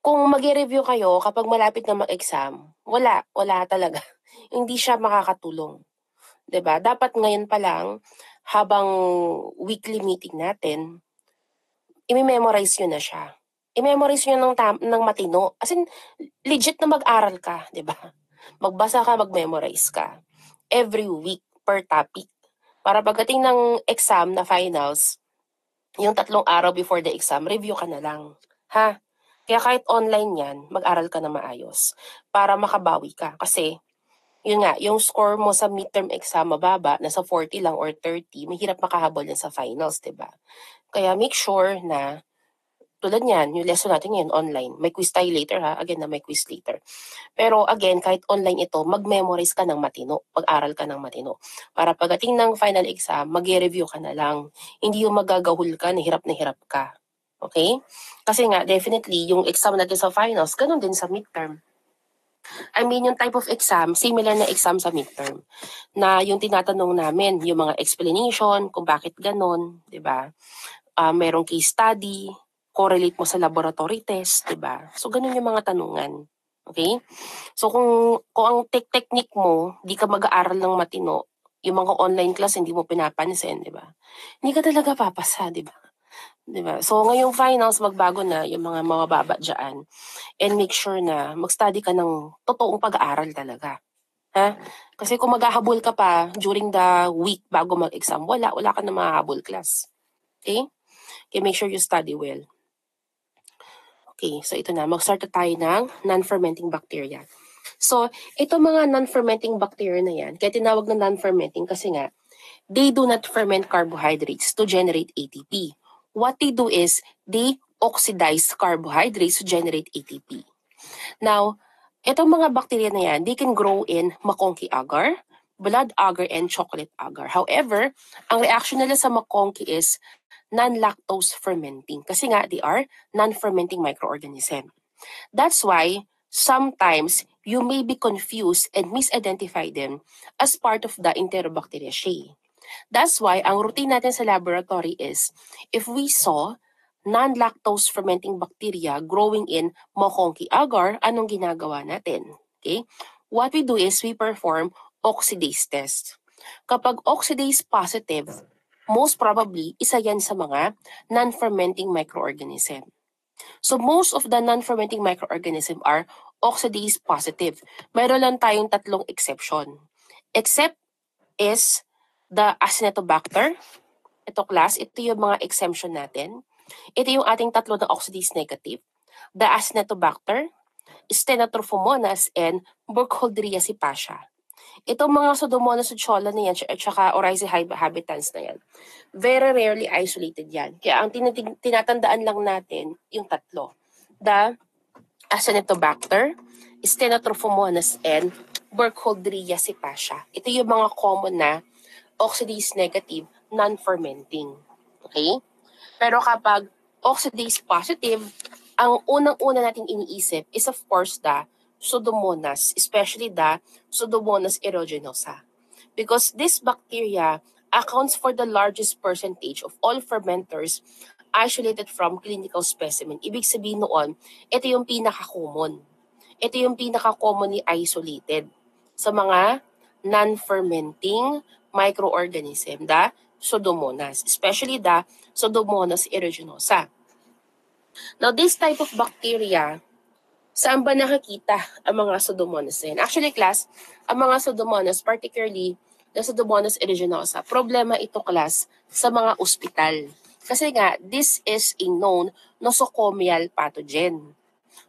kung mag-review kayo kapag malapit na mag-exam, wala talaga. Hindi siya makakatulong. 'Di ba? Dapat ngayon pa lang, habang weekly meeting natin, i-memorize nyo na siya. I-memorize nyo ng matino. As in, legit na mag-aral ka, 'di ba? Magbasa ka, mag-memorize ka. Every week, per topic. Para pagdating ng exam na finals, yung 3 araw before the exam, review ka na lang. Ha? Kaya kahit online yan, mag-aral ka na maayos para makabawi ka. Kasi, yun nga, yung score mo sa midterm exam mababa, nasa 40 lang or 30, mahirap makahabol yan sa finals, diba? Kaya make sure na, tulad niyan, yung lesson natin ngayon online. May quiz tayo later ha. Again na may quiz later. Pero again, kahit online ito, mag-memorize ka ng matino. Mag-aral ka ng matino. Para pagdating ng final exam, mag-review ka na lang. Hindi yung magagahul ka, na hirap ka. Okay? Kasi nga, definitely, yung exam natin sa finals, ganun din sa midterm. I mean, yung type of exam, similar na exam sa midterm. Na yung tinatanong namin, yung mga explanation, kung bakit ganun, di ba? Merong case study, correlate mo sa laboratory test, di ba? So, ganun yung mga tanungan. Okay? So, kung ang technique mo, di ka mag-aaral ng matino, yung mga online class, hindi mo pinapansin, di ba? Hindi ka talaga papasa, di ba? Diba? So, ngayong finals, magbago na yung mga mababa dyan. And make sure na mag-study ka ng totoong pag-aaral talaga. Ha? Kasi kung maghahabol ka pa during the week bago mag-exam, wala ka na mahahabol class. Okay? Okay, make sure you study well. Okay, so ito na. Mag-start na tayo ng non-fermenting bacteria. So, ito mga non-fermenting bacteria na yan, kaya tinawag na non-fermenting kasi nga, they do not ferment carbohydrates to generate ATP. What they do is, they oxidize carbohydrates to generate ATP. Now, itong mga bacteria na yan, they can grow in MacConkey agar, blood agar, and chocolate agar. However, ang reaction nila sa MacConkey is non-lactose fermenting kasi nga they are non-fermenting microorganism. That's why sometimes you may be confused and misidentify them as part of the Enterobacteriaceae. That's why ang routine natin sa laboratory is if we saw non-lactose fermenting bacteria growing in MacConkey agar, anong ginagawa natin? Okay? What we do is we perform oxidase test. Kapag oxidase positive, most probably, isa yan sa mga non-fermenting microorganism. So most of the non-fermenting microorganism are oxidase positive. Mayroon lang tayong 3 exception. Except is the Acinetobacter. Ito class, ito yung mga exemption natin. Ito yung ating 3 na oxidase negative. The Acinetobacter, Stenotrophomonas, and Burkholderia cepacia. Itong mga Pseudomonas uchola na yan, at saka Oryzae habitans na yan, very rarely isolated yan. Kaya ang tinatandaan lang natin yung 3. The Acinetobacter, Stenotrophomonas, and Burkholderia cepacia. Ito yung mga common na oxidase negative, non-fermenting. Okay? Pero kapag oxidase positive, ang unang-una nating iniisip is of course the Pseudomonas, especially the Pseudomonas aeruginosa. Because this bacteria accounts for the largest percentage of all fermenters isolated from clinical specimen. Ibig sabihin noon, ito yung pinaka-common. Ito yung pinaka-commonly isolated sa mga non-fermenting microorganism, the Pseudomonas, especially the Pseudomonas aeruginosa. Now, this type of bacteria, saan ba nakikita ang mga Pseudomonas na yan? Actually, class, ang mga Pseudomonas, particularly the Pseudomonas aeruginosa, problema ito, class, sa mga ospital. Kasi nga, this is a known nosocomial pathogen.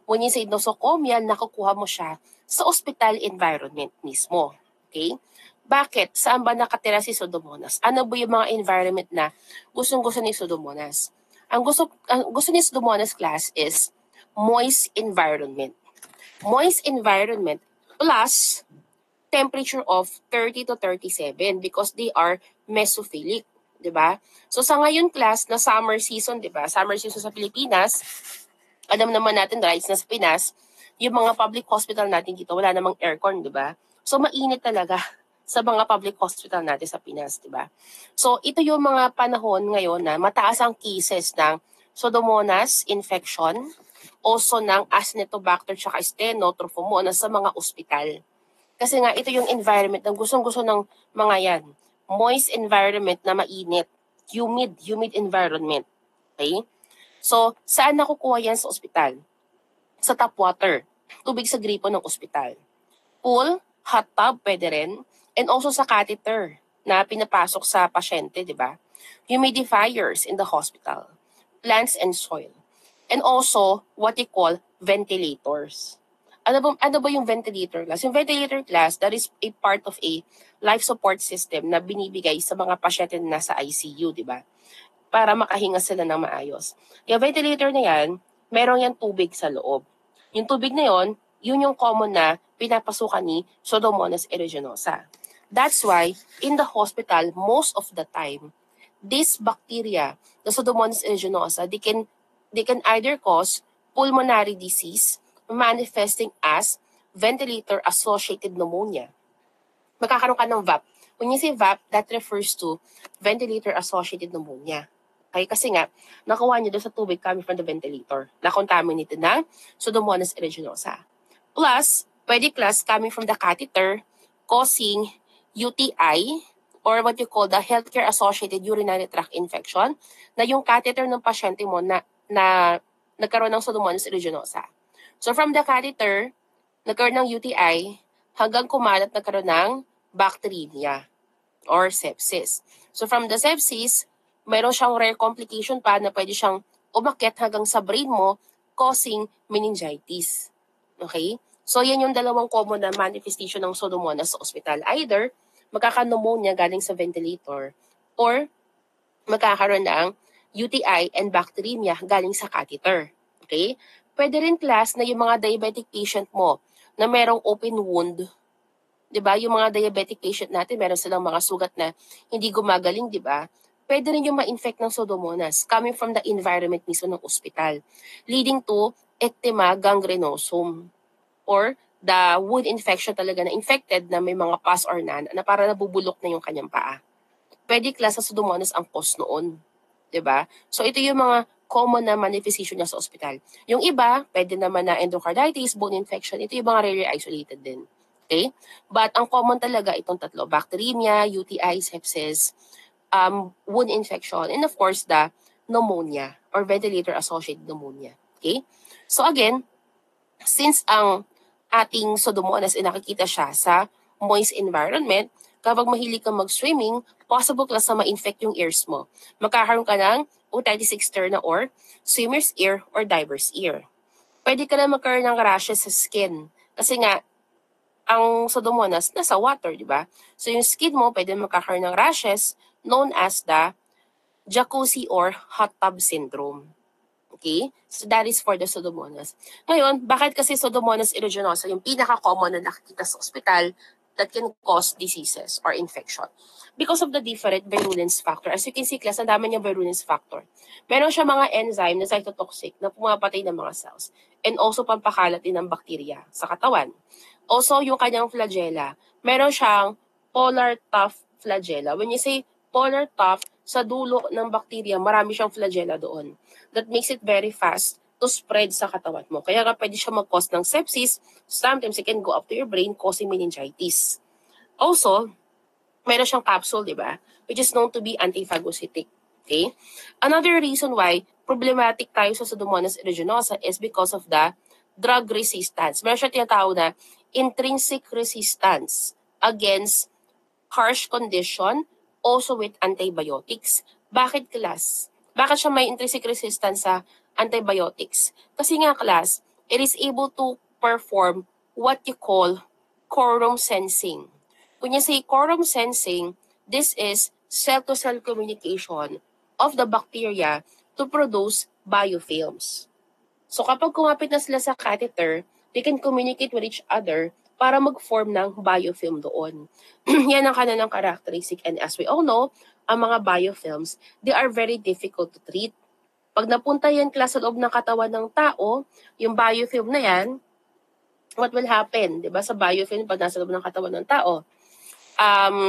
When you say nosocomial, nakukuha mo siya sa hospital environment mismo. Okay? Bakit? Saan ba nakatira si Pseudomonas? Ano ba yung mga environment na gustong-gusto ni Pseudomonas? Ang gusto ni Pseudomonas class is moist environment. Moist environment plus temperature of 30 to 37 because they are mesophilic. Diba? So sa ngayon class na summer season, diba? Summer season sa Pilipinas, alam naman natin, right, na sa Pinas, yung mga public hospital natin dito, wala namang aircon, di ba? So, mainit talaga sa mga public hospital natin sa Pinas, di ba? So, ito yung mga panahon ngayon na mataas ang cases ng Pseudomonas infection also ng Acinetobacter tsaka Stenotrophmonas sa mga ospital. Kasi nga, ito yung environment na gustong-gusto ng mga yan. Moist environment na mainit. Humid environment. Okay? So, saan nakukuha yan sa ospital? Sa tap water. Tubig sa gripo ng ospital. Pool, hot tub, pwede rin. And also sa catheter na pinapasok sa pasyente, di ba? Humidifiers in the hospital. Plants and soil. And also, what you call ventilators. Ano ba yung ventilator class? Yung ventilator class, that is a part of a life support system na binibigay sa mga pasyente na nasa ICU, di ba? Para makahinga sila ng maayos. Yung ventilator na yan, meron yan tubig sa loob. Yung tubig na yon, yun yung common na pinapasukan ni Pseudomonas aeruginosa. That's why, in the hospital, most of the time, this bacteria, the Pseudomonas aeruginosa, they can either cause pulmonary disease manifesting as ventilator-associated pneumonia. Magkakaroon ka ng VAP. When you say VAP, that refers to ventilator-associated pneumonia. Okay? Kasi nga, nakuha niyo doon sa tubig coming from the ventilator. Na-contaminated ng Pseudomonas aeruginosa. Plus, pwede class coming from the catheter causing UTI or what you call the healthcare-associated urinary tract infection na yung catheter ng pasyente mo na nagkaroon ng Pseudomonas aeruginosa. So from the catheter, nagkaroon ng UTI hanggang kumalat nagkaroon ng bacteremia or sepsis. So from the sepsis, mayroon siyang rare complication pa na pwede siyang umakyat hanggang sa brain mo causing meningitis. Okay? So yan yung dalawang common na manifestation ng Pseudomonas sa ospital. Either magkaka-pneumonia galing sa ventilator or magkakaroon ng UTI and bacteremia galing sa catheter. Okay? Pwede rin class na yung mga diabetic patient mo na merong open wound. 'Di ba? Yung mga diabetic patient natin, meron silang mga sugat na hindi gumagaling, 'di ba? Pwede rin yung ma-infect ng Pseudomonas coming from the environment mismo ng ospital, leading to ectema gangrenosum or the wound infection talaga na infected na may mga pus or na para nabubulok na yung kanyang paa. Pwede class sa Pseudomonas ang cause noon. 'Di ba? So ito yung mga common na manifestation niya sa ospital. Yung iba, pwede naman na endocarditis, bone infection. Ito yung mga rarely isolated din. Okay? But ang common talaga itong tatlo, bacteremia, UTI, sepsis, wound infection, and of course the pneumonia or ventilator-associated pneumonia. Okay? So again, since ang ating Pseudomonas ay nakikita siya sa moist environment, kapag mahilig kang mag-swimming, possible class na ma-infect yung ears mo. Magkakaroon ka ng otitis externa or swimmer's ear or diver's ear. Pwede ka na magkaroon ng rashes sa skin. Kasi nga, ang Pseudomonas nasa water, di ba? So yung skin mo, pwede magkakaroon ng rashes known as the jacuzzi or hot tub syndrome. Okay? So that is for the Pseudomonas. Ngayon, bakit kasi Pseudomonas aeruginosa yung pinaka-common na nakikita sa ospital that can cause diseases or infection? Because of the different virulence factor. As you can see, class, ang dami niyang virulence factor. Meron siya mga enzyme na cytotoxic na pumapatay ng mga cells and also pampakalat din ng bakterya sa katawan. Also, yung kanyang flagella, meron siyang polar tough flagella. When you say polar tough, sa dulo ng bakterya, marami siyang flagella doon. That makes it very fast to spread sa katawan mo. Kaya nga pwede siya mag-cause ng sepsis. Sometimes it can go up to your brain causing meningitis. Also, meron siyang capsule, di ba? Which is known to be antiphagocytic. Okay? Another reason why problematic tayo sa Pseudomonas aeruginosa is because of the drug resistance. Meron siya tinatawag na intrinsic resistance against harsh condition, also with antibiotics. Bakit, class? Bakit siya may intrinsic resistance sa antibiotics? Kasi nga, class, it is able to perform what you call quorum sensing. When you say quorum sensing, this is cell-to-cell communication of the bacteria to produce biofilms. So kapag kumapit na sila sa catheter, they can communicate with each other para mag-form ng biofilm doon. Yan ang kanilang characteristic. And as we all know, ang mga biofilms, they are very difficult to treat. Pag napunta yan class sa loob ng katawan ng tao, yung biofilm na yan, what will happen? Diba? Sa biofilm, pag nasa loob ng katawan ng tao,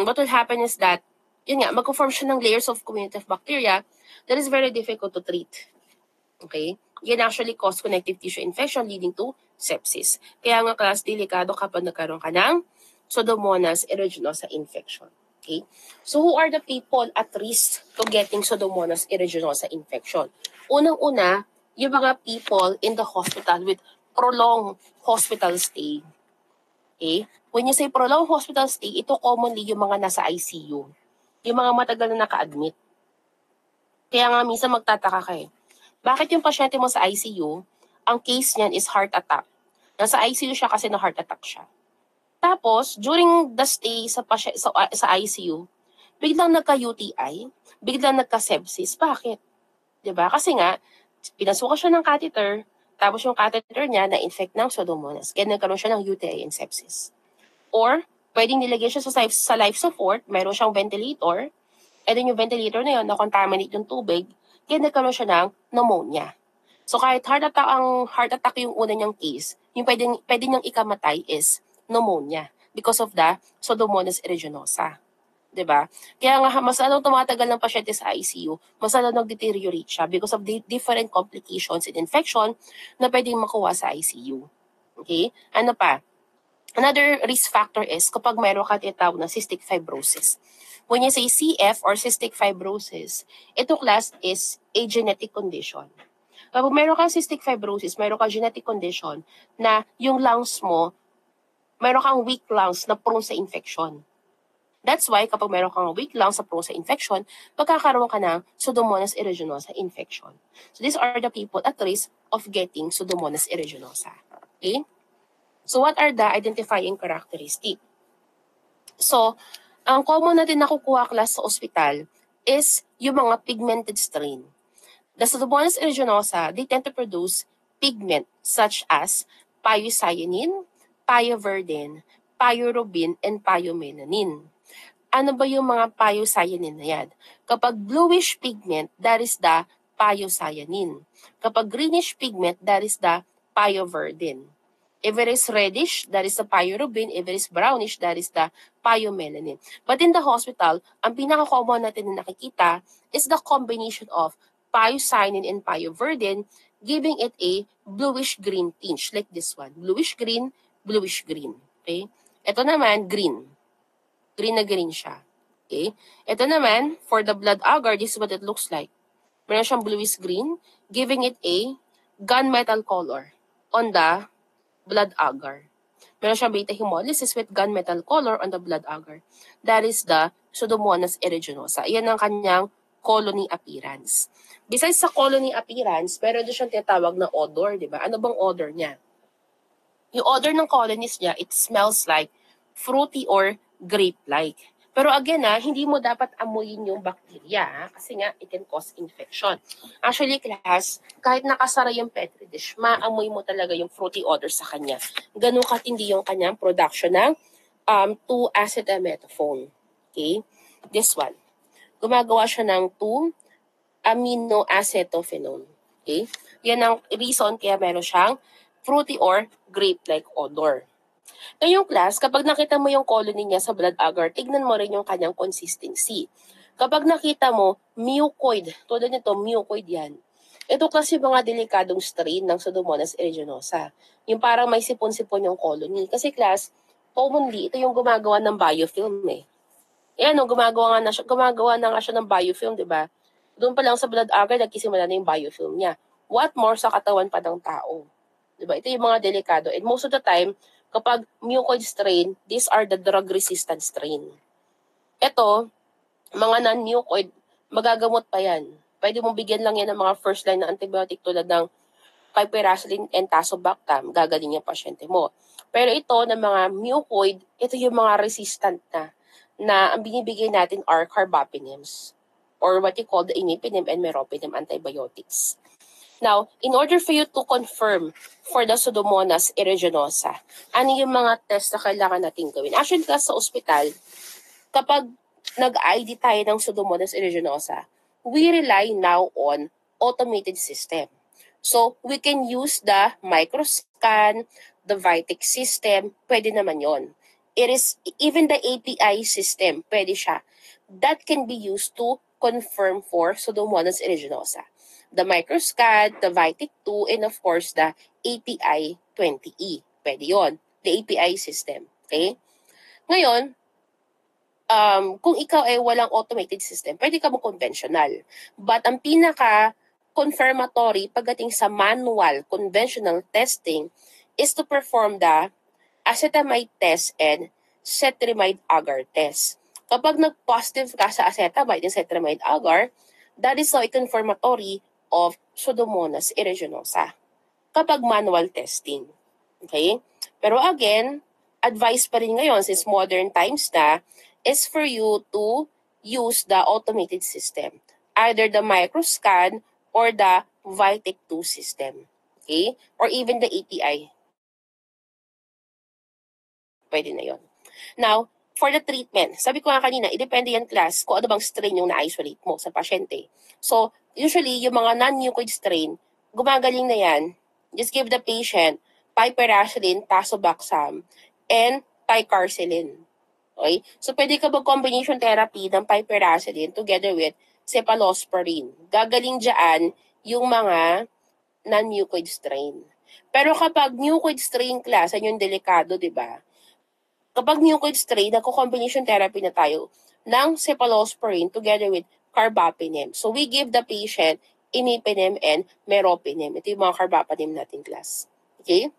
what will happen is that, yun nga, mag-form siya ng layers of community of bacteria that is very difficult to treat. Okay? yan actually cause connective tissue infection leading to sepsis. Kaya nga class, delikado kapag nagkaroon ka ng Pseudomonas aeruginosa infection. Okay? So who are the people at risk to getting Pseudomonas aeruginosa infection? Unang-una, yung mga people in the hospital with prolonged hospital stay. Okay? When you say prolonged hospital stay, ito commonly yung mga nasa ICU. Yung mga matagal na naka-admit. Kaya nga minsan magtataka ka eh. Bakit yung pasyente mo sa ICU, ang case niyan is heart attack? Nasa ICU siya kasi na heart attack siya. Tapos, during the stay sa ICU, biglang nagka-UTI, biglang nagka-sepsis. Bakit? Diba? Kasi nga, pinasukan siya ng catheter, tapos yung catheter niya na-infect ng Pseudomonas. Kaya nagkaroon siya ng UTI and sepsis. Or, pwedeng nilagay siya sa life support, mayroon siyang ventilator, and then yung ventilator na yun, na-contaminate yung tubig, kaya nagkaroon siya ng pneumonia. So kahit heart attack yung una niyang case, yung pwede niyang ikamatay is pneumonia because of the Pseudomonas aeruginosa. Diba? Kaya nga, mas tumatagal ng pasyente sa ICU, mas nag-deteriorate siya because of the different complications and infection na pwedeng makuha sa ICU. Okay? Ano pa? Another risk factor is kapag mayroon ka tinatawag na cystic fibrosis. When you say CF or cystic fibrosis, ito class is a genetic condition. Kapag mayroon kang cystic fibrosis, mayroon kang genetic condition na yung lungs mo, mayroon kang weak lungs na prone sa infection. That's why kapag mayroon kang weak lungs na prone sa infection, magkakaroon ka ng Pseudomonas aeruginosa infection. So these are the people at risk of getting Pseudomonas aeruginosa. Okay? So what are the identifying characteristics? So, ang common natin nakukuha class sa ospital is yung mga pigmented strain. The Pseudomonas aeruginosa, they tend to produce pigment such as pyocyanin, pyoverdin, pyorubin, and pyomelanin. Ano ba yung mga pyocyanin na yan? Kapag bluish pigment, that is the pyocyanin. Kapag greenish pigment, that is the pyoverdin. If it is reddish, that is the pyorubin. If it is brownish, that is the pyomelanin. But in the hospital, ang pinaka-common natin na nakikita is the combination of pyocyanin and pyoverdin, giving it a bluish-green tinge, like this one. Bluish-green, bluish-green. Okay? Ito naman, green. Green na green siya. Okay? Ito naman, for the blood agar, this is what it looks like. Meron siyang bluish-green, giving it a gunmetal color on the blood agar. Meron siyang beta hemolysis with gunmetal color on the blood agar. That is the Pseudomonas aeruginosa. Iyan ang kanyang colony appearance. Besides sa colony appearance, meron din siyang tinatawag na odor, di ba? Ano bang odor niya? Yung odor ng colonies niya, it smells like fruity or grape-like. Pero again, hindi mo dapat amuyin yung bacteria kasi nga it can cause infection. Actually, class, kahit nakasara yung Petri dish, maamoy mo talaga yung fruity odor sa kanya. Ganun katindi yung kanyang production ng 2-acetaminophen. Okay? This one. Gumagawa siya ng 2-aminoacetophenone. Okay? Yan ang reason kaya meron siyang fruity or grape-like odor. Ngayong class, kapag nakita mo yung colony niya sa blood agar, tignan mo rin yung kanyang consistency. Kapag nakita mo, mucoid, tulad nito, mucoid yan. Ito kasi mga delikadong strain ng Pseudomonas aeruginosa. Yung parang may sipon-sipon yung colony. Kasi class, commonly, ito yung gumagawa ng biofilm eh. Yan, gumagawa na nga siya ng biofilm, di ba? Doon pa lang sa blood agar, nagkisimula na yung biofilm niya. What more sa katawan pa ng tao? Di ba? Ito yung mga delikado. And most of the time, kapag mucoid strain, these are the drug-resistant strain. Ito, mga non-mucoid, magagamot pa yan. Pwede mong bigyan lang yan ng mga first line na antibiotic tulad ng piperacillin and tazobactam, gagaling yung pasyente mo. Pero ito, ng mga mucoid, ito yung mga resistant na ang binibigay natin are carbapenems or what you call the imipenem and meropenem antibiotics. Now, in order for you to confirm for the Pseudomonas aeruginosa, ano yung mga test na kailangan natin gawin? Actually, sa ospital, kapag nag-ID tayo ng Pseudomonas aeruginosa, we rely now on automated system. So, we can use the microscan, the Vitek system, pwede naman yon. It is, even the API system, pwede siya. That can be used to confirm for Pseudomonas aeruginosa. the microscad, the Vitic2, and of course, the API 20E. Pwede yon, the API system. Okay? Ngayon, kung ikaw ay walang automated system, pwede ka mo conventional. But ang pinaka-confirmatory pagdating sa manual conventional testing is to perform the acetamide test and cetrimide agar test. Kapag nag-positive ka sa acetamide and cetrimide agar, that is now a confirmatory of Pseudomonas aeruginosa kapag manual testing. Okay? Pero again, advice pa rin ngayon since modern times na is for you to use the automated system, either the microscan or the Vitic2 system. Okay? Or even the API. Pwede na yon. Now, for the treatment, sabi ko nga kanina, idepende yan class kung ano bang strain yung na-isolate mo sa pasyente. So, usually, yung mga non-mucoid strain, gumagaling na yan. Just give the patient piperacillin, tazobactam, and ticarcillin. Okay? So, pwede ka mag-combination therapy ng piperacillin together with cephalosporin. Gagaling dyan yung mga non-mucoid strain. Pero kapag mucoid strain class, yan yung delikado, di ba? Kapag mucoid strain, nagko-combination therapy na tayo ng cephalosporin together with carbapenem. So, we give the patient imipenem and meropenem. Ito yung mga carbapenem natin class. Okay?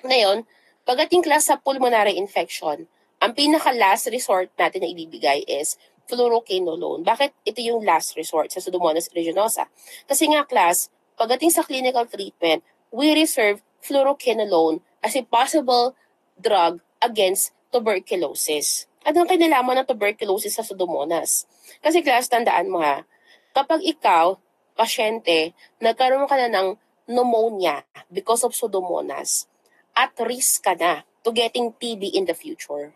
Ngayon, pagdating class sa pulmonary infection, ang pinaka-last resort natin na ibibigay is fluoroquinolone. Bakit ito yung last resort sa Pseudomonas aeruginosa? Kasi nga class, pagdating sa clinical treatment, we reserve fluoroquinolone as a possible drug against tuberculosis. Anong kinalaman ng tuberculosis sa Pseudomonas? Kasi class, tandaan mo ha, kapag ikaw, pasyente, nagkaroon ka na ng pneumonia because of Pseudomonas, at risk ka na to getting TB in the future.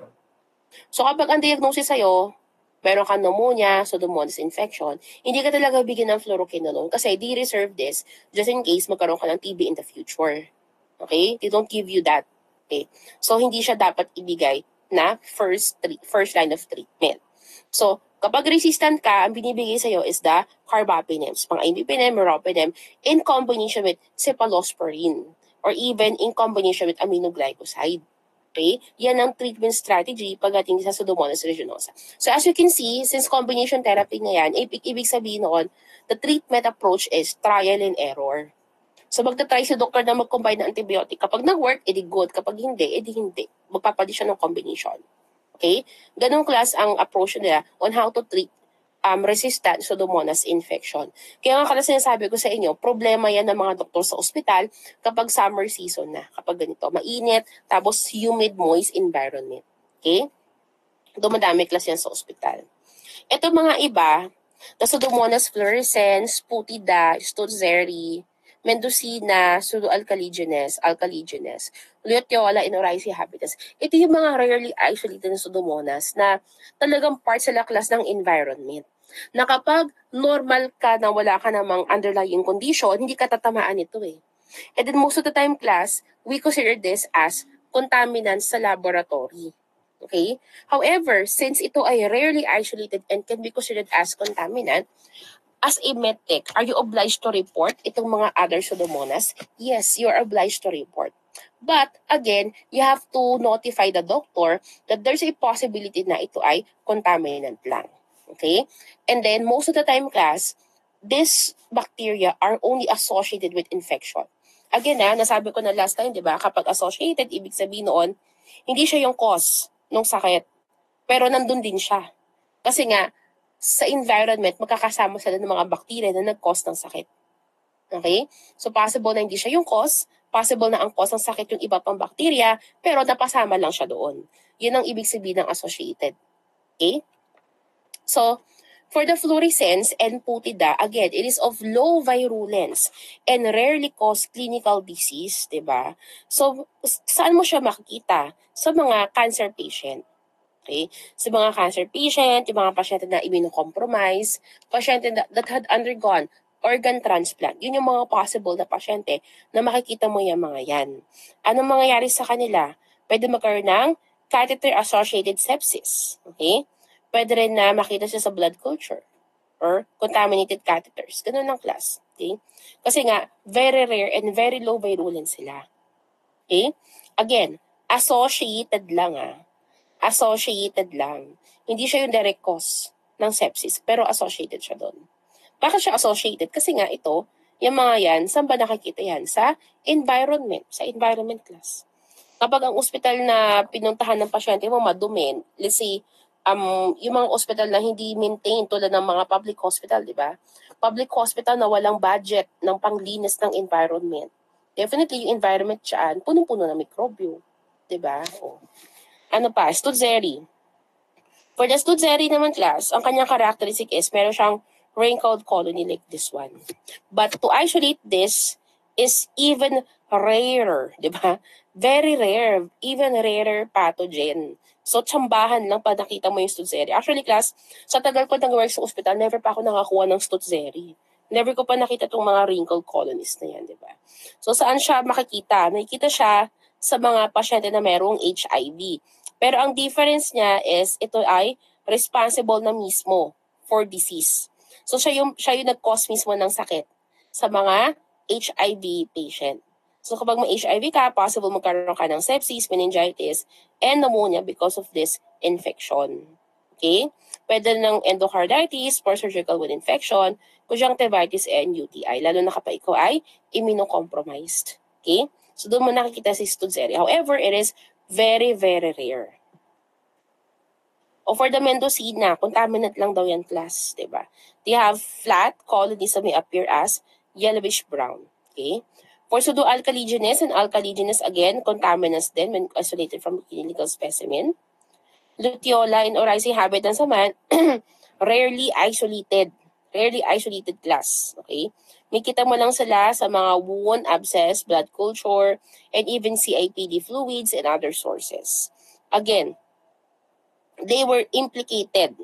So kapag ang diagnosis sa'yo, meron ka pneumonia, Pseudomonas infection, hindi ka talaga bigyan ng fluoroquinolone kasi they reserve this just in case magkaroon ka ng TB in the future. Okay? They don't give you that. Okay? So hindi siya dapat ibigay na first line of treatment. So kapag resistant ka, ang binibigay sa'yo is the carbapenems, pang-imipenem, meropenem, in combination with cephalosporin or even in combination with aminoglycoside. Okay? Yan ang treatment strategy pagdating sa Pseudomonas aeruginosa. So as you can see, since combination therapy na yan, ibig sabihin noon, the treatment approach is trial and error. So magta-try si doktor na mag-combine ng antibiotic. Kapag nag-work, edi good. Kapag hindi, edi hindi. Magpapali siya ng combination. Okay? Ganong class ang approach nila on how to treat resistant Pseudomonas infection. Kaya nga kasi sinasabi ko sa inyo, problema yan ng mga doktor sa ospital kapag summer season na. Kapag ganito, mainit, tapos humid, moist environment. Okay? Dumadami class yan sa ospital. Ito mga iba, the Pseudomonas fluorescens, Putida, Stuttzeri, Mendocina, Pseudoalcaligenes, Luteola, and Oryzae habitus. Ito yung mga rarely isolated na Pseudomonas na talagang part sila class ng environment. Na kapag normal ka na wala ka namang underlying condition, hindi ka tatamaan ito eh. And then most of the time class, we consider this as contaminants sa laboratory. Okay? However, since ito ay rarely isolated and can be considered as contaminant, as a medtech, are you obliged to report itong mga other Pseudomonas? Yes, you are obliged to report. But again, you have to notify the doctor that there's a possibility na ito ay contaminant lang. Okay? And then, most of the time, class, these bacteria are only associated with infection. Again, nasabi ko na last time, di ba? Kapag associated, ibig sabihin noon, hindi siya yung cause ng sakit. Pero nandun din siya. Kasi nga, sa environment, magkakasama sila ng mga bacteria na nag-cause ng sakit. Okay? So, possible na hindi siya yung cause, possible na ang cause ng sakit yung iba pang bacteria, pero napasama lang siya doon. Yun ang ibig sabihin ng associated. Okay? So, for the fluorescens and Putida, again, it is of low virulence and rarely cause clinical disease, diba? So, saan mo siya makikita? Sa mga cancer patient. Okay? Sa mga cancer patient, yung mga pasyente na immunocompromised, pasyente that had undergone organ transplant, yun yung mga possible na pasyente na makikita mo yung mga yan. Anong mangyayari sa kanila? Pwede magkaroon ng catheter-associated sepsis. Okay? Pwede rin na makita siya sa blood culture or contaminated catheters. Ganun ang class. Okay? Kasi nga, very rare and very low virulence sila. Okay? Again, associated lang Associated lang. Hindi siya yung direct cause ng sepsis, pero associated siya doon. Bakit siya associated? Kasi nga ito, yung mga yan, saan ba nakikita yan? Sa environment class. Kapag ang ospital na pinuntahan ng pasyente mo madumi, let's say, yung mga ospital na hindi maintained tulad ng mga public hospital, di ba? Public hospital na walang budget ng panglinis ng environment. Definitely, yung environment dyan, punong-puno ng mikrobyo. Di ba? O. Ano pa? Stutzeri. For the Stutzeri naman class, ang kanyang characteristic is meron siyang wrinkled colony like this one. But to isolate this is even rarer, di ba? Very rare, even rarer pathogen. So, tsambahan lang pag nakita mo yung Stutzeri. Actually, class, sa tagal ko nag-work sa ospital, never pa ako nakakuha ng Stutzeri. Never ko pa nakita itong mga wrinkled colonies na yan, di ba? So, saan siya makikita? Nakikita siya sa mga pasyente na merong HIV. Pero ang difference niya is ito ay responsible na mismo for disease. So siya yung nag-cause mismo ng sakit sa mga HIV patient. So kapag may HIV ka, possible magkaroon ka ng sepsis, meningitis, and pneumonia because of this infection. Okay? Pwede ng endocarditis, post-surgical wound infection, conjunctivitis, and UTI, lalo na kapag ikaw ay immunocompromised. Okay? So doon mo nakikita si Stutzeri. However, it is very, very rare. O for the Mendocina, contaminant lang daw yan class, diba? They have flat colonies that may appear as yellowish brown. Okay? For pseudoalkaligenes and alkaligenes, again, contaminants din when isolated from clinical specimen. Luteola and oryzing habitats naman, rarely isolated class. Okay? May kita mo lang sila sa mga wound, abscess, blood culture, and even CIPD fluids and other sources. Again, they were implicated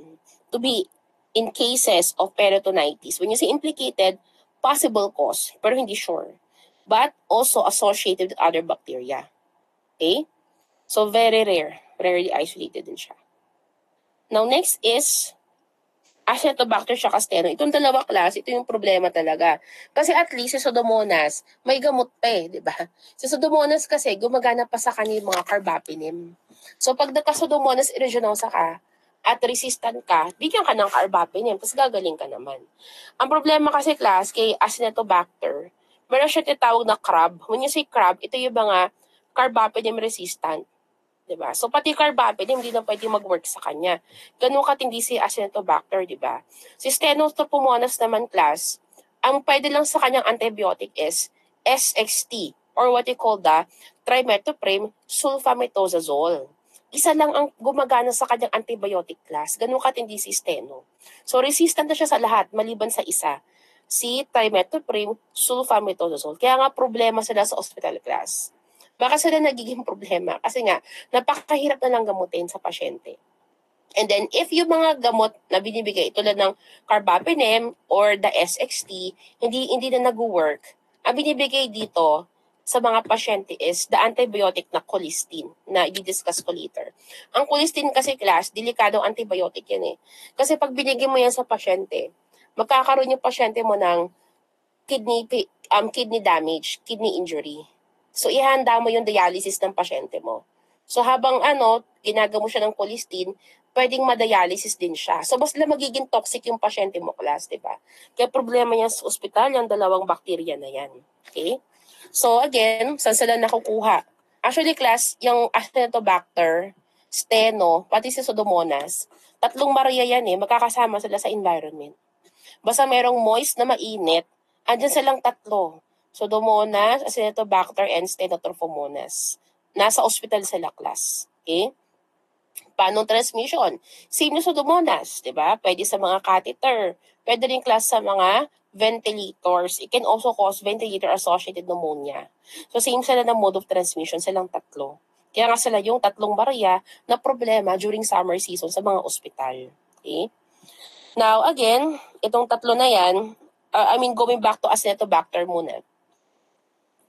to be in cases of peritonitis. When you say implicated, possible cause, pero hindi sure. But also associated with other bacteria. Okay? So very rare. Rarely isolated din siya. Now next is Acinetobacter siya steno. Itong dalawa class, ito yung problema talaga. Kasi at least si Pseudomonas, may gamot pa di ba? Si Pseudomonas kasi, gumagana pa sa kanya yung mga carbapenem. So pag nagka-Pseudomonas aeruginosa ka, at resistant ka, bigyan ka ng carbapenem, tapos gagaling ka naman. Ang problema kasi class, kay Acinetobacter, meron siya tinatawag na crab. When you say crab, ito yung mga carbapenem resistant. Diba? So, pati carbapenem, hindi na pwede mag-work sa kanya. Ganun katindi si Acinetobacter, diba? Si Stenotopomonas naman class, ang pwede lang sa kanyang antibiotic is SXT, or what you call the trimethoprim sulfametosazole. Isa lang ang gumagana sa kanyang antibiotic class. Ganun katindi si Steno. So, resistant na siya sa lahat, maliban sa isa, si trimethoprim sulfametosazole. Kaya nga problema sila sa hospital class. Baka sila nagiging problema kasi nga napakahirap na lang gamutin sa pasyente. And then if yung mga gamot na binibigay tulad ng carbapenem or the SXT hindi na nag-work, ang binibigay dito sa mga pasyente is the antibiotic na colistin na i-discuss ko later. Ang colistin kasi class, delikadong antibiotic yan Kasi pag binigay mo yan sa pasyente, magkakaroon yung pasyente mo ng kidney damage, kidney injury. So, ihanda mo yung dialysis ng pasyente mo. So, habang ginagawa mo siya ng colistin, pwedeng ma-dialysis din siya. So, mas magiging toxic yung pasyente mo, class, diba? Kaya problema niya sa ospital, yung dalawang bakterya na yan. Okay? So, again, saan sila nakukuha? Actually, class, yung Acinetobacter, Steno, pati si Pseudomonas, tatlong Maria yan magkakasama sila sa environment. Basta merong moist na mainit, andyan silang tatlo. Pseudomonas, Acinetobacter, and Stenotrophomonas. Nasa ospital sila class. Okay? Paano transmission? Same yung Pseudomonas, di ba? Pwede sa mga catheter. Pwede rin class sa mga ventilators. It can also cause ventilator-associated pneumonia. So same sila ng mode of transmission, silang tatlo. Kaya nga sila yung tatlong barya na problema during summer season sa mga ospital. Okay? Now, again, itong tatlo na yan, going back to Acinetobacter muna.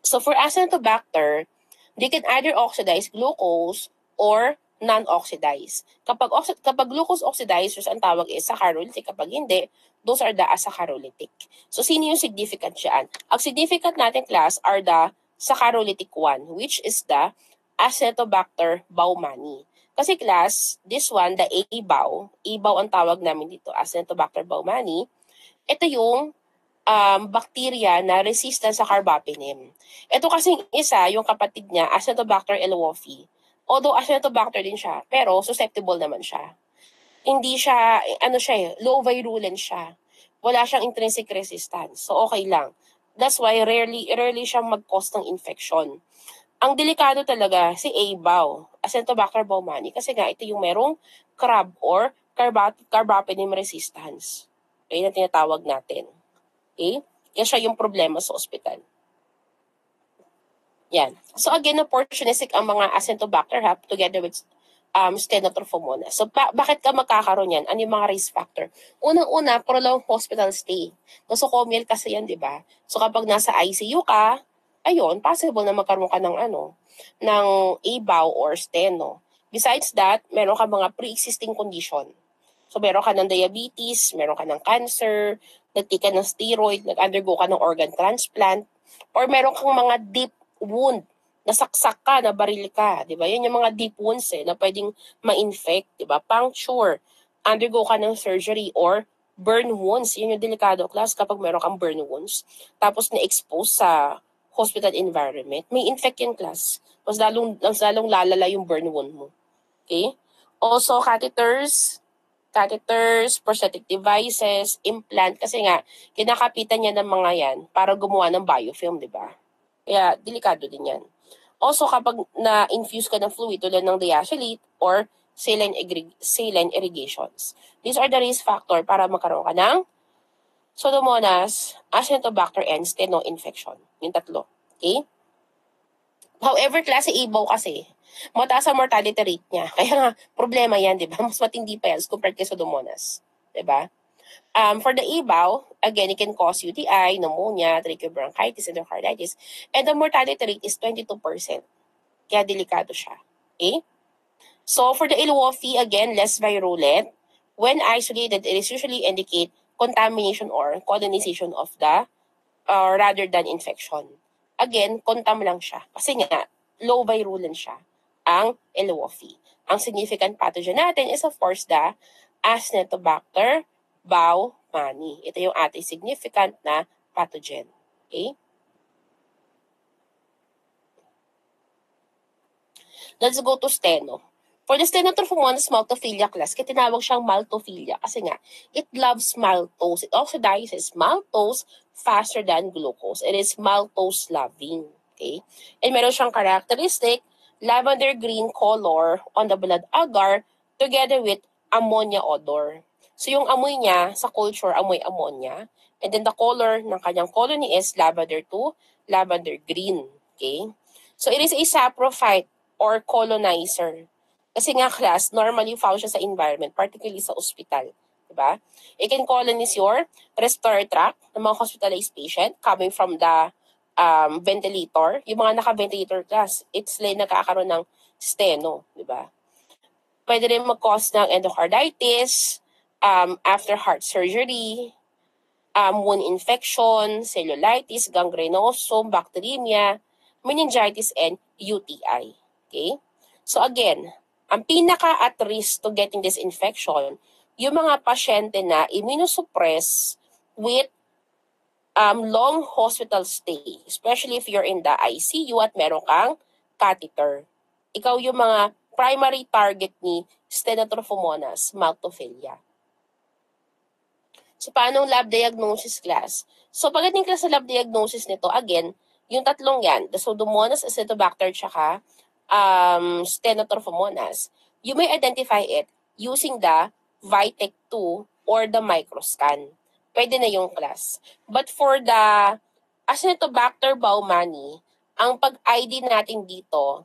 So for Acinetobacter, they can either oxidize glucose or non-oxidized. Kapag glucose oxidizers, ang tawag is saccharolytic. Kapag hindi, those are the asaccharolytic. So, sino yung significant dyan? Ang significant natin, class, are the saccharolytic one, which is the Acetobacter baumannii. Kasi, class, this one, the ABAW ang tawag namin dito, Acetobacter baumannii, ito yung bacteria na resistant sa carbapenem. Ito kasing isa, yung kapatid niya, Acetobacter elwolfi. Although Acetobacter din siya, pero susceptible naman siya. Hindi siya, low virulence siya. Wala siyang intrinsic resistance. So, okay lang. That's why rarely siyang mag-cause ng infection. Ang delikado talaga, si ABAW, Acetobacter baumannii, kasi nga ito yung merong CRAB or carbapenem resistance. Okay, na tinatawag natin. Okay? Yan siya yung problema sa ospital. Yan. So again, opportunistic ang mga Acetobacter together with Stenotrophomonas. So bakit ka magkakaroon yan? Ano yung mga risk factor? Unang-una, prolonged hospital stay. Nosocomial kasi yan, di ba? So kapag nasa ICU ka, ayun, possible na magkaroon ka ng ng ABAW or steno. Besides that, meron ka mga pre-existing condition. So meron ka ng diabetes, meron ka ng cancer, nagtika ng steroid, nag-undergo ka ng organ transplant, or meron kang mga deep wound, nasaksak ka, nabaril ka, di ba? Yan yung mga deep wounds na pwedeng ma-infect, di ba? Puncture, undergo ka ng surgery, or burn wounds. Yun yung delikado, class, kapag meron kang burn wounds. Tapos na-expose sa hospital environment, may infect yan, class. Mas lalong lalala yung burn wound mo. Okay? Also, catheters, prosthetic devices, implant, kasi nga, kinakapitan niya ng mga yan para gumawa ng biofilm, di ba? Kaya, delikado din yan. Also, kapag na-infuse ka ng fluid tulad ng diacylate or saline irrigations. These are the risk factor para magkaroon ka ng Pseudomonas, Acetobacter, and steno infection. Yung tatlo. Okay? However, klase ABAW kasi, mataas ang mortality rate niya. Kaya nga, problema yan, di ba? Mas matindi pa yan compared kay Pseudomonas. Di ba? For the ABAW, again, it can cause UTI, pneumonia, tracheobronchitis, endocarditis, and the mortality rate is 22%. Kaya delikado siya. Okay? So, for the elwolfi, again, less virulent. When isolated, it is usually indicate contamination or colonization of the, rather than infection. Again, contam lang siya. Kasi nga, low virulent siya, ang elwolfi. Ang significant pathogen natin is, of course, the Acetobacter baumannii. Ito yung ating significant na pathogen. Okay? Let's go to steno. For the Stenotrophomonas maltophilia class, kaya tinawag siyang maltophilia kasi nga, it loves maltose. It oxidizes maltose faster than glucose. It is maltose loving. Okay? And meron siyang characteristic lavender green color on the blood agar together with ammonia odor. So yung amoy niya sa culture, amoy ammonia. And then the color ng kanyang colony is lavender to lavender green. Okay? So it is a saprophyte or colonizer. Kasi nga, class, normally found siya sa environment, particularly sa ospital. Diba? It can colonize your respiratory tract ng mga hospitalized patient coming from the ventilator. Yung mga naka-ventilator, class, it's like nagkakaroon ng steno. Diba? Pwede rin mag-cause ng endocarditis, after heart surgery, wound infection, cellulitis, gangrenosum, bacteremia, meningitis, and UTI. Okay? So again, ang pinaka at risk to getting this infection, yung mga pasyente na immunosuppress with long hospital stay, especially if you're in the ICU at meron kang catheter. Ikaw yung mga primary target ni Stenotrophomonas maltophilia. So, paano lab diagnosis, class? So, pagdating class sa lab diagnosis nito, again, yung tatlong yan, the Pseudomonas, Acetobacter, tsaka Stenotrophomonas, you may identify it using the Vitek 2 or the microscan. Pwede na yung class. But for the Acetobacter baumannii, ang pag-ID natin dito,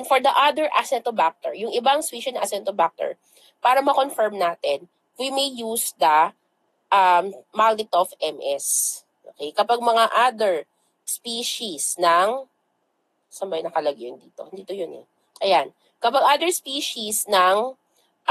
for the other Acetobacter, yung ibang species na Acetobacter, para ma-confirm natin, we may use the Malditov MS. Okay? Kapag mga other species ng, saan ba yung nakalagay yun dito? Dito yun eh. Ayan. Kapag other species ng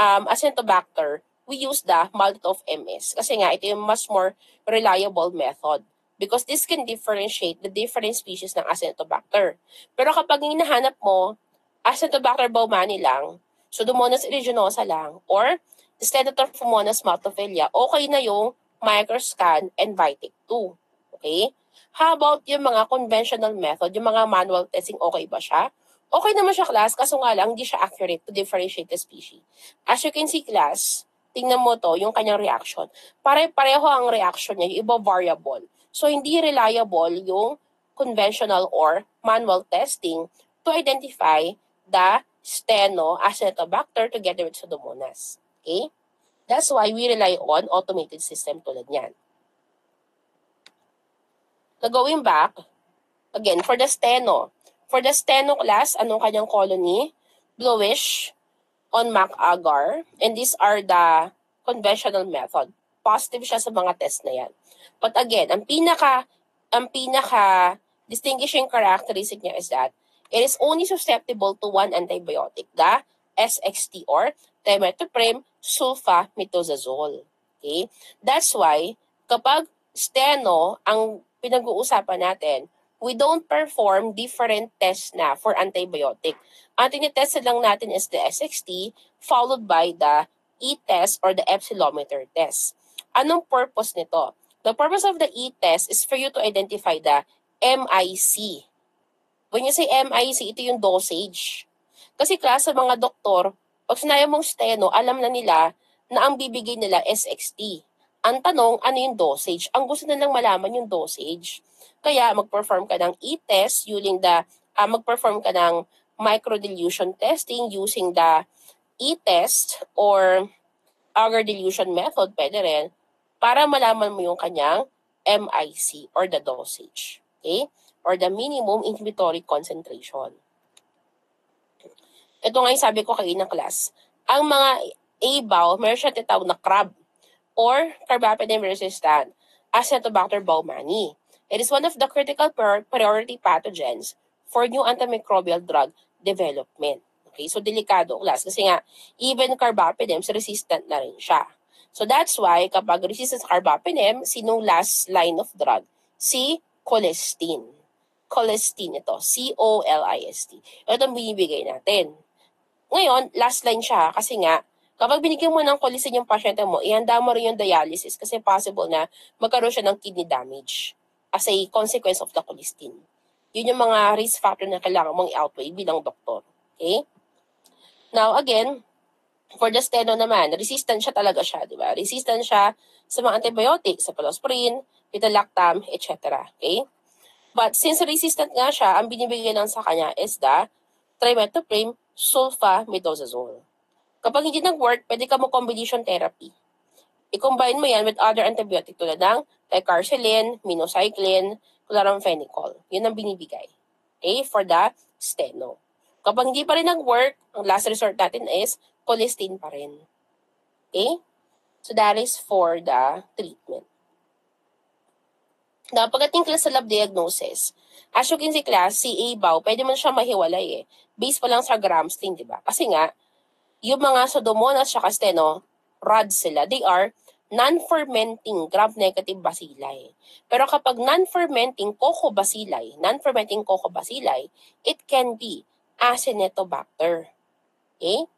Acinetobacter, we use the multitude of MS. Kasi nga, ito yung much more reliable method. Because this can differentiate the different species ng Acinetobacter. Pero kapag hinahanap mo, Acinetobacter baumannii lang, Pseudomonas aeruginosa lang, or Stenotrophomonas maltophilia, okay na yung microscan and Vitek 2. Okay? How about yung mga conventional method, yung mga manual testing, okay ba siya? Okay naman siya, class, kaso nga lang, hindi siya accurate to differentiate the species. As you can see, class, tingnan mo to, yung kanyang reaction. Pare-pareho ang reaction niya, yung iba variable. So, hindi reliable yung conventional or manual testing to identify the Steno-Acinetobacter together with Pseudomonas. Okay? That's why we rely on automated system tulad niyan. Now, going back, again, for the Steno class, anong kanyang colony? Bluish on MacAgar. And these are the conventional method. Positive siya sa mga test na yan. But again, ang pinaka distinguishing characteristic niya is that it is only susceptible to one antibiotic, the SXT or trimethoprim sulfamethoxazole. Okay? That's why, kapag Steno ang pinag-uusapan natin, we don't perform different tests na for antibiotic. Ang tinitest lang natin is the SXT followed by the E-test or the epsilometer test. Anong purpose nito? The purpose of the E-test is for you to identify the MIC. When you say MIC, ito yung dosage. Kasi class sa mga doktor, pag sinaya mong Steno, alam na nila na ang bibigay nila SXT. Ang tanong, ano yung dosage? Ang gusto nilang malaman yung dosage. Kaya mag-perform ka ng E-test mag-perform ka ng microdilution testing using the E-test or agar dilution method, pwede rin, para malaman mo yung kanyang MIC or the dosage. Okay? Or the minimum inhibitory concentration. Ito nga yung sabi ko kanina, class. Ang mga ABAW, meron siya tinatawag na CRAB or carbapenem resistant Acinetobacter baumannii. It is one of the critical priority pathogens for new antimicrobial drug development. Okay, so delikado, class, kasi nga even carbapenems resistant na rin siya. So that's why kapag resistant sa carbapenem, sinong last line of drug? Si colistin. Colistin ito, C-O-L-I-S-T. Ito ang binibigay natin. Ngayon, last line siya kasi nga, kapag binigyan mo ng colistin yung pasyente mo, ihanda mo rin yung dialysis kasi possible na magkaroon siya ng kidney damage as a consequence of the colistin. Yun yung mga risk factor na kailangan mong i-outweigh bilang doktor. Okay? Now, again, for the Steno naman, resistant siya talaga siya, di ba? Resistant siya sa mga antibiotics, sa cephalosporin, beta-lactam, etc. Okay? But since resistant nga siya, ang binibigay lang sa kanya is the trimethoprim sulfamethoxazole. Kapag hindi nag-work, pwede ka mo combination therapy. I-combine mo yan with other antibiotic tulad ng ticarcillin, minocycline, chloramphenicol. Yun ang binibigay. Okay? For the Steno. Kapag hindi pa rin nag-work, ang last resort natin is colistin pa rin. Okay? So that is for the treatment. Now, pagdating class sa lab diagnosis, as you can see, class, si ABAW, pwede man siya mahiwalay eh. Based pa lang sa Gram-Stain, di ba? Kasi nga, yung mga Pseudomonas at Steno, rods sila. They are non-fermenting gram-negative bacilli. Pero kapag non-fermenting Coccobacilli, it can be Acinetobacter. Okay?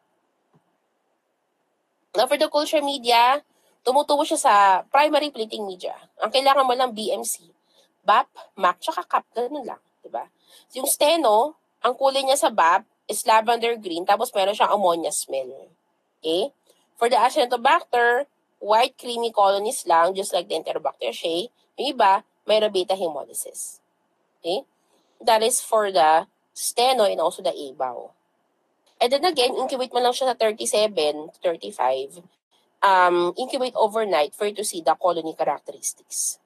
Now, for the culture media, tumutubo siya sa primary plating media. Ang kailangan mo lang BMC, BAP, MAC, tsaka CAP. Ganun lang. Diba? Yung Steno, ang kulay niya sa BAP is lavender green, tapos meron siyang ammonia smell. Okay? For the Acinetobacter, white creamy colonies lang, just like the Enterobacter shea. Yung iba, mayroon beta hemolysis. Okay? That is for the Steno and also the ABAW. And then again, incubate mo lang siya sa 37 to 35. Incubate overnight for you to see the colony characteristics.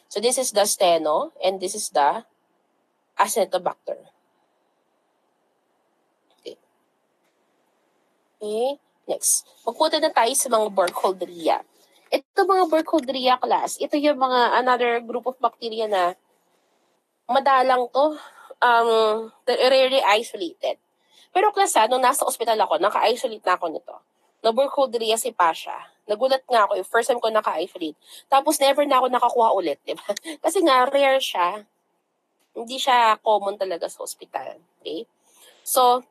So this is the Steno and this is the Acinetobacter. Okay. Okay. Next. Magpunta na tayo sa mga Burkholderia. Ito mga Burkholderia class, ito yung mga another group of bacteria na madalang to rarely isolated. Pero class, nung nasa ospital ako, naka-isolate na ako nito. Na Burkholderia cepacia. Nagulat nga ako, yung first time ko naka-isolate. Tapos never na ako nakakuha ulit, di ba? Kasi nga, rare siya. Hindi siya common talaga sa ospital. Okay? So,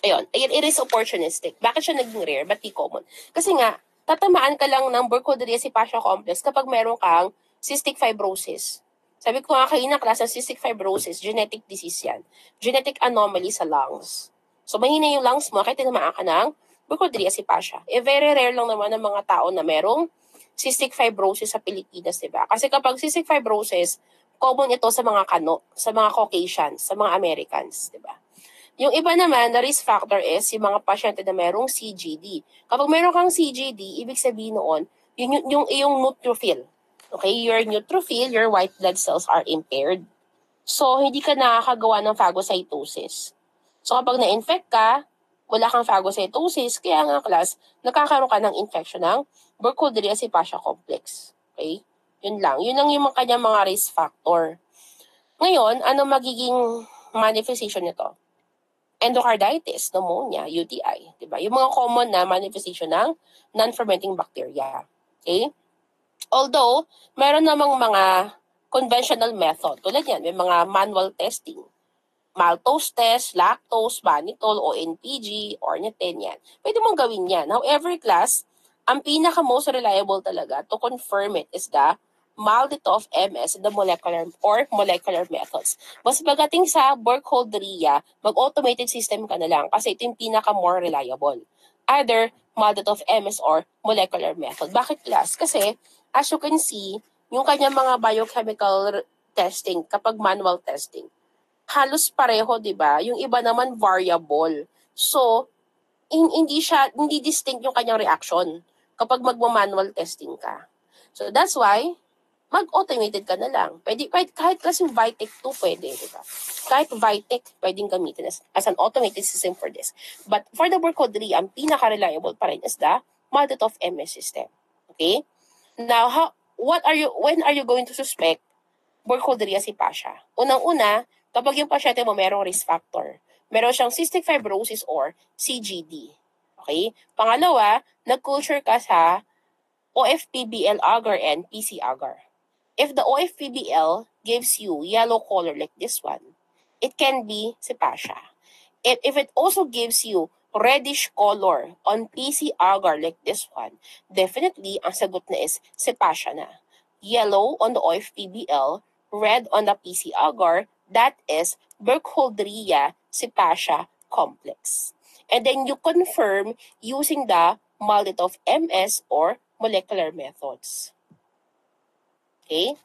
ayun, it is opportunistic. Bakit siya naging rare? Ba't di common? Kasi nga, tatamaan ka lang ng Burkholderia cepacia complex kapag meron kang cystic fibrosis. Sabi ko nga kayo na klase ng cystic fibrosis, genetic disease yan. Genetic anomaly sa lungs. So, mahina yung lungs mo, kaya tinamaan ka ng Burkholderia cepacia. Very rare lang naman ng mga tao na merong cystic fibrosis sa Pilipinas, diba? Kasi kapag cystic fibrosis, common ito sa mga Kano, sa mga Caucasians, sa mga Americans, diba? Yung iba naman, the risk factor is yung mga pasyente na merong CGD. Kapag meron kang CGD, ibig sabihin noon, yung iyong neutrophil. Okay, your neutrophil, your white blood cells are impaired. So, hindi ka nakakagawa ng phagocytosis. So, kapag na-infect ka, wala kang phagocytosis, kaya nga class, nagkakaroon ka ng infection ng Burkholderia cepacia complex. Okay? Yun lang. Yun lang yung kanyang mga risk factor. Ngayon, ano magiging manifestation nito? Endocarditis, pneumonia, UTI, diba? Yung mga common na manifestation ng non-fermenting bacteria. Okay? Although, meron namang mga conventional method. Tulad yan, may mga manual testing. Maltose test, lactose, mannitol, ONPG, ornithine, yan. Pwede mong gawin yan. However, class, ang pinaka most reliable talaga to confirm it is the Malditov MS, the molecular methods. Mas pagdating sa Burkholderia, mag-automated system ka na lang kasi ito yung pinaka more reliable. Either Malditov MS or molecular method. Bakit class? Kasi, as you can see, yung kanyang mga biochemical testing kapag manual testing, halos pareho, di ba? Yung iba naman variable. So, hindi distinct yung kanyang reaction kapag magma-manual testing ka. So, that's why, mag-automated ka na lang. Pwede kahit kasi Vitek 2 pwede, di ba? Kahit Vitek, pwedeng gamitin as an automated system for this. But for the Burkholderia, ang pinaka-reliable pa rin is the Malditov MS system. Okay? Now, when are you going to suspect Burkholderia cepacia? Unang-una, kapag yung pasyente mo merong risk factor. Meron siyang cystic fibrosis or CGD. Okay? Pangalawa, nag-culture ka sa OFPBL agar and PC agar. If the OFPBL gives you yellow color like this one, it can be cepacia. If it also gives you reddish color on PC agar like this one, definitely ang sagot na is cepacia na. Yellow on the OFPBL, red on the PC agar, that is Burkholderia cepacia complex. And then you confirm using the Malditov MS or molecular methods. Okay?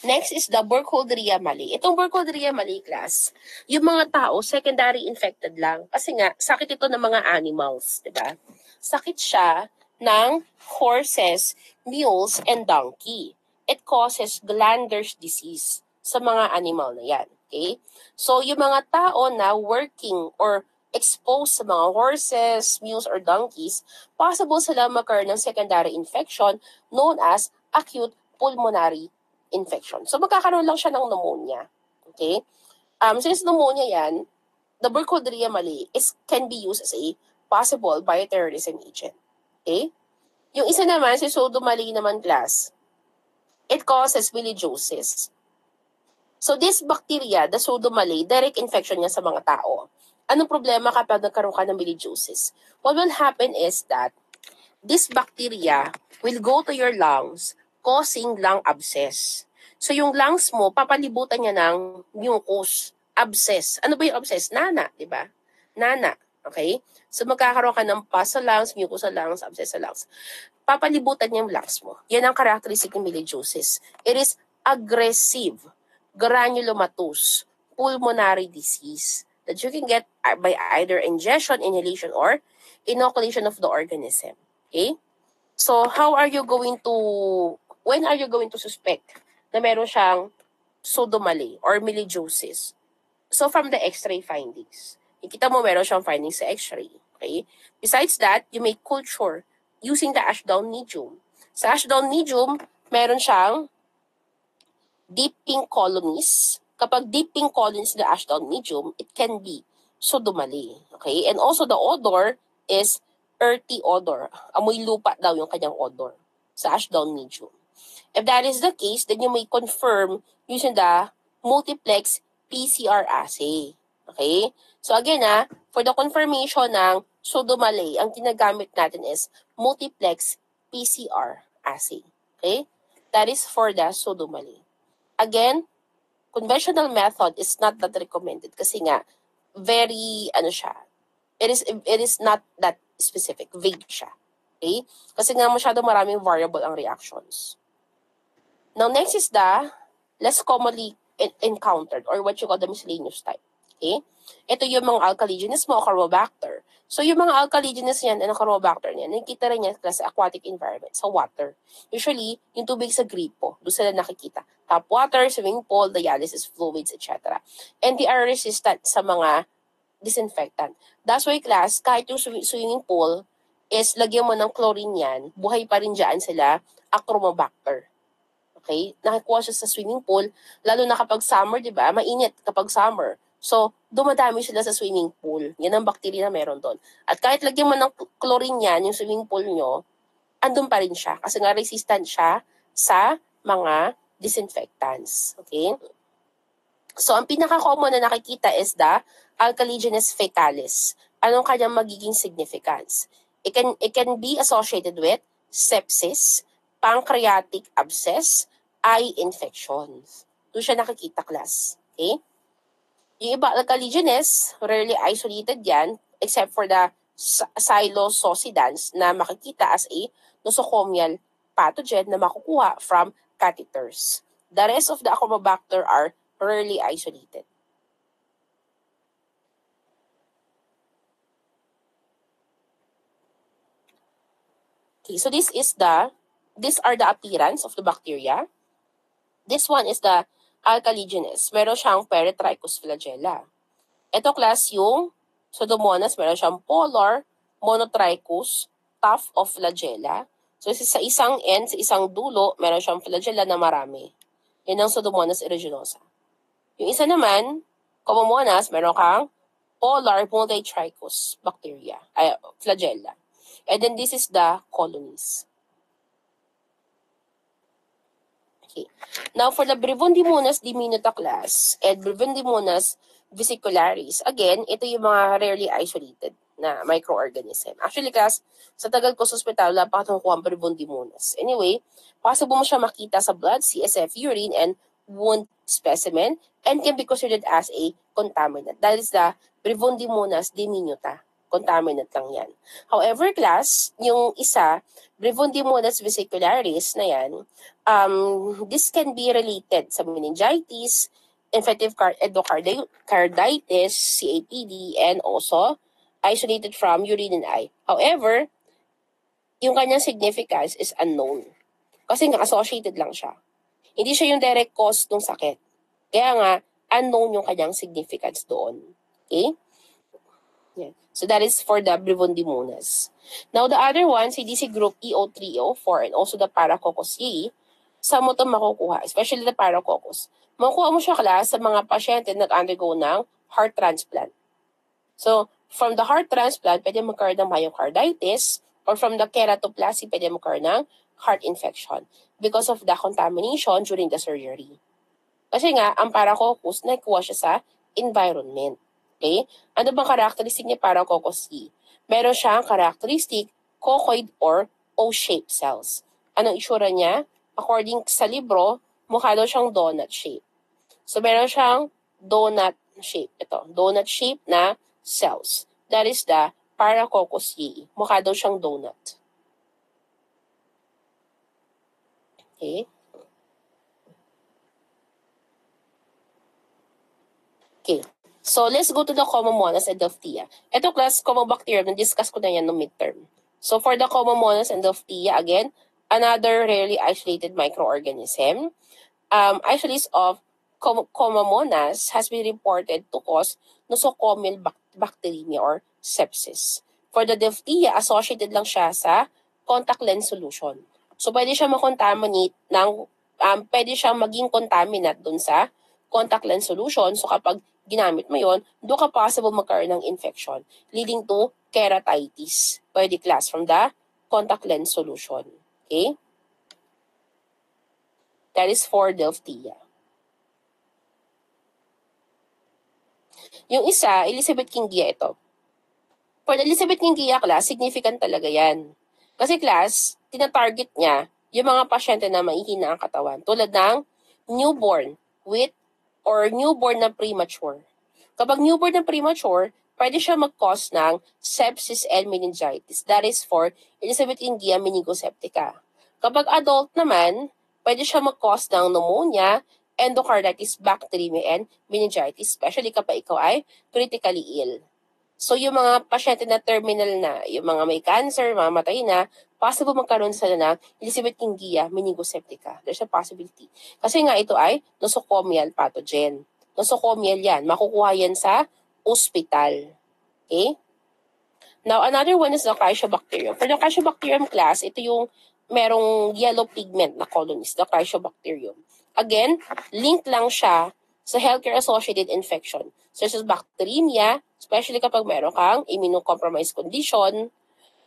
Next is the Burkholderia mali. Itong Burkholderia mali class, yung mga tao secondary infected lang. Kasi nga, sakit ito ng mga animals, di ba? Sakit siya ng horses, mules, and donkey. It causes glanders disease sa mga animal na yan. Okay? So, yung mga tao na working or exposed sa mga horses, mules, or donkeys, possible sila magkaroon ng secondary infection known as acute pulmonary infection. So, magkakaroon lang siya ng pneumonia. Okay? Since pneumonia yan, the Burkholderia mali can be used as a possible bioterrorism agent. Okay? Yung isa naman, si Pseudomali naman class, it causes bilharziosis. So, this bacteria, the Pseudomali, direct infection niya sa mga tao. Anong problema kapag nagkaroon ka ng bilharziosis? What will happen is that this bacteria will go to your lungs, causing lung abscess. So yung lungs mo, papalibutan niya ng mucus, abscess. Ano ba yung abscess? Nana, di ba? Nana, okay? So magkakaroon ka ng pus sa lungs, mucus sa lungs, abscess sa lungs. Papalibutan niya yung lungs mo. Yan ang characteristic ng bilharziosis. It is aggressive, granulomatous, pulmonary disease that you can get by either ingestion, inhalation, or inoculation of the organism. Okay? So, when are you going to suspect na meron siyang pseudomali or bilharziosis? So, from the x-ray findings. Ikita mo meron siyang findings sa x-ray. Okay? Besides that, you may culture using the Ashdown medium. Sa Ashdown medium, meron siyang deep pink colonies kapag deep pink colonies na Ashdown medium, it can be Pseudomallei. Okay? And also the odor is earthy odor. Amoy lupa daw yung kanyang odor sa Ashdown medium. If that is the case, then you may confirm using the multiplex PCR assay. Okay? So again, for the confirmation ng Pseudomallei, ang ginagamit natin is multiplex PCR assay. Okay? That is for the Pseudomallei. Again, conventional method is not that recommended kasi nga very it is not that specific, vague siya. Okay? Kasi nga masyado maraming variable ang reactions. Now next is the less commonly encountered or what you call the miscellaneous type. Okay? Ito yung mga alkaligenes mo, Campylobacter. So yung mga alkaligenes yan, Campylobacter niyan, nakikita rin yan sa aquatic environment, sa water. Usually, yung tubig sa gripo, doon sila nakikita. Tap water, swimming pool, dialysis fluids, etc. And they are resistant sa mga disinfectant. That's why class, kahit yung swimming pool is lagyan mo ng chlorine yan, buhay pa rin dyan sila, Acromobacter. Okay? Nakakuha siya sa swimming pool, lalo na kapag summer, di ba? Mainit kapag summer. So, dumadami sila sa swimming pool. Yan ang bacteria na meron doon. At kahit lagyan mo ng chlorine yan, yung swimming pool nyo, andun pa rin siya. Kasi nga resistant siya sa mga disinfectants. Okay? So, ang pinaka-common na nakikita is the alkaligenes fecalis. Anong kanyang magiging significance? It can be associated with sepsis, pancreatic abscess, eye infections. Doon siya nakikita, class. Okay? Yung iba alkaligenes, rarely isolated yan, except for the psilocybins na makikita as a nosocomial pathogen na makukuha from catheters. The rest of the Acromobacter are rarely isolated. Okay, so these are the appearance of the bacteria. This one is the alkaligenes. Meron siyang Peritrichus flagella. Ito class yung Pseudomonas, meron siyang polar, monotrichus, tuft of flagella. So sa isang end, sa isang dulo, meron siyang flagella na marami. Yan ang Pseudomonas aeruginosa. Yung isa naman, Comomonas, meron kang polar multitrichus bacteria, flagella. And then this is the colonies. Okay. Now for the Brevundimonas diminuta class and Brevundimonas vesicularis, again, ito yung mga rarely isolated na microorganism. Actually class, sa tagal ko sa ospital, wala pa akong kuha ang Brevundimonas. Anyway, possible mo siya makita sa blood, CSF, urine, and wound specimen and can be considered as a contaminant. That is the Brevundimonas diminuta. Contaminant lang yan. However, class, yung isa, Brevundimonas vesicularis na yan, this can be related sa meningitis, infective endocarditis, CAPD, and also isolated from urine and eye. However, yung kanyang significance is unknown. Kasi nga, associated lang siya. Hindi siya yung direct cause ng sakit. Kaya nga, unknown yung kanyang significance doon. Okay? Yeah. So that is for the Brevundimonas. Now, the other one, CDC group EO304 and also the Paracoccus yei, saan mo ito makukuha? Especially the Paracoccus. Makukuha mo siya class sa mga pasyente na nag-undergo ng heart transplant. So, from the heart transplant, pwede magkaroon ng myocarditis, or from the keratoplasty, pwede magkaroon ng heart infection because of the contamination during the surgery. Kasi nga, ang Paracoccus, nakuha siya sa environment. Okay? Ano bang characteristic ni Paracoccus yei? Meron siyang characteristic coccoid or O-shaped cells. Anong itsura niya? According sa libro, mukha daw siyang donut shape. So, meron siyang donut shape. Ito, donut shape na cells. That is the Paracoccus yei. Mukha daw siyang donut. Okay? Okay. So, let's go to the Comomonas and Diphtheria. Ito class, Comobacterium, na-discuss ko na yan no midterm. So, for the Comomonas and Diphtheria, again, another rarely isolated microorganism. Isolates of Comomonas has been reported to cause nosocomial bacteremia or sepsis. For the Diphtheria, associated lang siya sa contact lens solution. So, pwede siya makontaminate ng, pwede siyang maging contaminant dun sa contact lens solution. So kapag ginamit mo yon, doon ka possible magkaroon ng infection, leading to keratitis. Pwede class from the contact lens solution. Okay? That is for Delphtia. Yung isa, Elizabeth Kingia ito. For the Elizabeth Kingia class, significant talaga yan. Kasi class, tina-target niya yung mga pasyente na mahihina ang katawan. Tulad ng newborn with or newborn na premature. Kapag newborn na premature, pwede siya mag-cause ng sepsis and meningitis. That is for Elizabeth Kingia meningoseptica. Kapag adult naman, pwede siya mag-cause ng pneumonia, endocarditis, bacteremia, and meningitis, especially kapag ikaw ay critically ill. So, yung mga pasyente na terminal na, yung mga may cancer, mamatay na, possible magkaroon sila ng Elizabeth Kingia meningoseptica. There's a possibility. Kasi nga ito ay nosocomial pathogen. Nosocomial yan. Makukuha yan sa ospital. Okay? Now, another one is the Cryobacterium. For the Cryobacterium class, ito yung merong yellow pigment na colonies, the Cryobacterium. Again, link lang siya sa healthcare-associated infection, such as bacteremia, especially kapag meron kang immunocompromised condition,